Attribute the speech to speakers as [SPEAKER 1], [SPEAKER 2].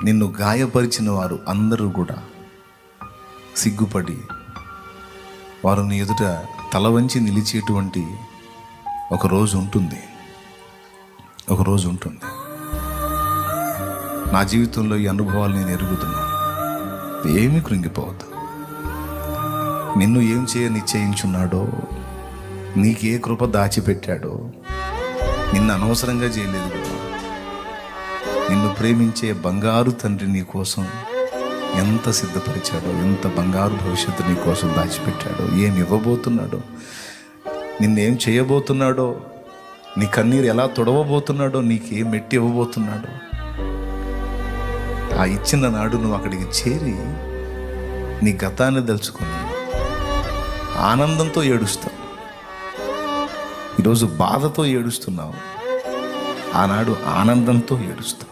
[SPEAKER 1] నిన్ను గాయపరిచిన వారు అందరూ కూడా సిగ్గుపడి వారు నీ ఎదుట తల వంచి నిలిచేటువంటి ఒక రోజు ఉంటుంది. నా జీవితంలో ఈ అనుభవాలు నేను ఎరుగుతున్నా. ఏమీ కృంగిపోవద్దు. నిన్ను ఏం నిశ్చయించున్నాడో, నీకే కృప దాచిపెట్టాడో, నిన్ను అనవసరంగా చేయలేదు కదా. నిన్ను ప్రేమించే బంగారు తండ్రి నీ కోసం ఎంత సిద్ధపరిచాడో, ఎంత బంగారు భవిష్యత్తు నీ కోసం దాచిపెట్టాడో, ఏమి ఇవ్వబోతున్నాడో, నిన్నేం చేయబోతున్నాడో, నీ కన్నీరు ఎలా తొడవబోతున్నాడో, నీకేం మెట్టి ఇవ్వబోతున్నాడో, ఆ ఇచ్చిన నాడు నువ్వు అక్కడికి చేరి నీ గతాన్ని దలుచుకొని ఆనందంతో ఏడుస్తావు. ఈరోజు బాధతో ఏడుస్తున్నావు, ఆనాడు ఆనందంతో ఏడుస్తావు.